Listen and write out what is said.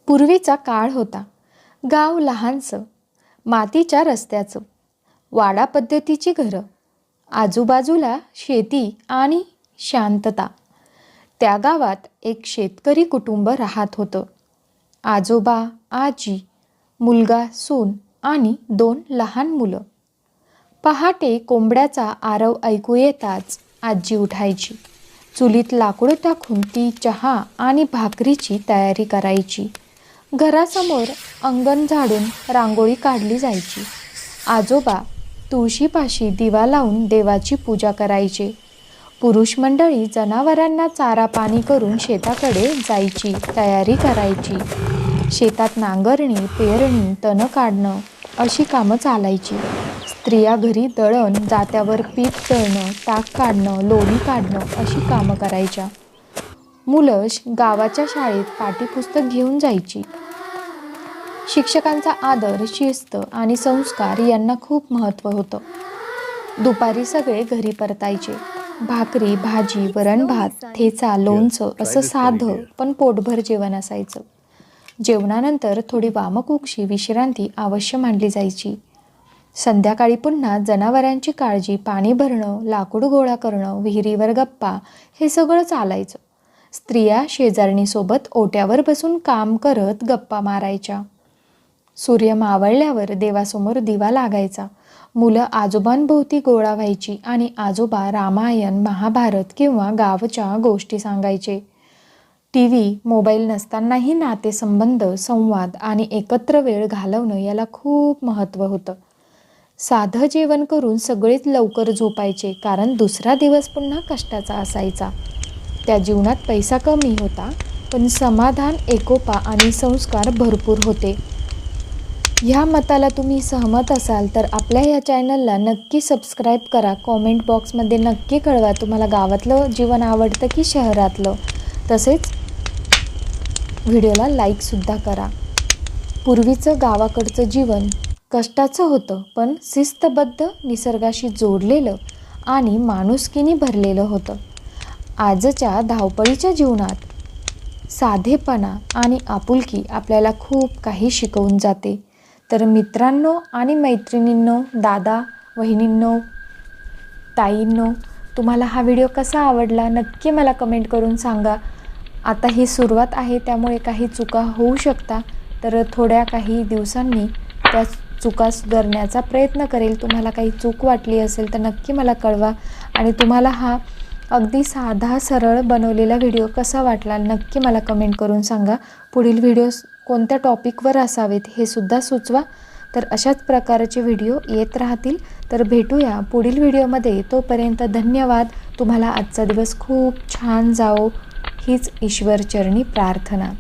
पूर्वीचा काळ होता. गाव लहानसं, मातीच्या रस्त्याचं, वाडा पद्धतीची घरं, आजूबाजूला शेती आणि शांतता. त्या गावात एक शेतकरी कुटुंब राहत होतं. आजोबा, आजी, मुलगा, सून आणि 2 लहान मुलं. पहाटे कोंबड्याचा आरव ऐकू येताच आजी उठायची. चुलीत लाकूड टाकून ती चहा आणि भाकरीची तयारी करायची. घरासमोर अंगण झाडून रांगोळी काढली जायची. आजोबा तुळशीपाशी दिवा लावून देवाची पूजा करायचे. पुरुष मंडळी जनावरांना चारा पाणी करून शेताकडे जायची तयारी करायची. शेतात नांगरणी, पेरणी, तण काढणं अशी कामं चालायची. स्त्रिया घरी दळण, जात्यावर पीठ दळणं, ताक काढणं, लोणी काढणं अशी कामं करायच्या. मुलं गावाच्या शाळेत पाठ्यपुस्तक घेऊन जायची. शिक्षकांचा आदर, शिस्त आणि संस्कार यांना खूप महत्त्व होतं. दुपारी सगळे घरी परतायचे. भाकरी, भाजी, वरण भात, ठेचा, लोणचं असं साधं पण पोटभर जेवण असायचं. जेवणानंतर थोडी वामकुक्षी विश्रांती अवश्य मानली जायची. संध्याकाळी पुन्हा जनावरांची काळजी, पाणी भरणं, लाकूड गोळा करणं, विहिरीवर गप्पा हे सगळं चालायचं. स्त्रिया शेजारणीसोबत ओट्यावर बसून काम करत गप्पा मारायच्या. सूर्य मावळल्यावर देवासमोर दिवा लागायचा. मुलं आजोबांभोवती गोळा व्हायची आणि आजोबा रामायण, महाभारत किंवा गावच्या गोष्टी सांगायचे. टीव्ही, मोबाईल नसतानाही नातेसंबंध, संवाद आणि एकत्र वेळ घालवणं याला खूप महत्त्व होतं. साधं जेवण करून सगळेच लवकर झोपायचे, कारण दुसरा दिवस पुन्हा कष्टाचा असायचा. त्या जीवनात पैसा कमी होता, पण समाधान, एकोपा आणि संस्कार भरपूर होते. ह्या मताला तुम्ही सहमत असाल तर आपल्या ह्या चॅनलला नक्की सबस्क्राईब करा. कॉमेंट बॉक्समध्ये नक्की कळवा तुम्हाला गावातलं जीवन आवडतं की शहरातलं. तसेच व्हिडिओला लाईकसुद्धा करा. पूर्वीचं गावाकडचं जीवन कष्टाचं होतं, पण शिस्तबद्ध, निसर्गाशी जोडलेलं आणि माणुसकीने भरलेलं होतं. आजच्या धावपळीच्या जीवनात साधेपणा आणि आपुलकी आपल्याला खूप काही शिकवून जाते. तर मित्रांनो आणि मैत्रिणींनो, दादा, वहिनींनो, ताईंनो, तुम्हाला हा व्हिडिओ कसा आवडला नक्की मला कमेंट करून सांगा. आता ही सुरुवात आहे, त्यामुळे काही चुका होऊ शकता, तर थोड्या काही दिवसांनी त्या चुका सुधारण्याचा प्रयत्न करेल. तुम्हाला काही चूक वाटली असेल तर नक्की मला कळवा. आणि तुम्हाला हा अगदी साधा सरळ बनवलेला व्हिडिओ कसा वाटला नक्की मला कमेंट करून सांगा. पुढील व्हिडिओज कोणत्या टॉपिकवर असावेत हे सुद्धा सुचवा. तर अशाच प्रकारचे व्हिडिओ येत राहतील. तर भेटूया पुढील व्हिडिओमध्ये. तोपर्यंत धन्यवाद. तुम्हाला आजचा दिवस खूप छान जावो हीच ईश्वरचरणी प्रार्थना.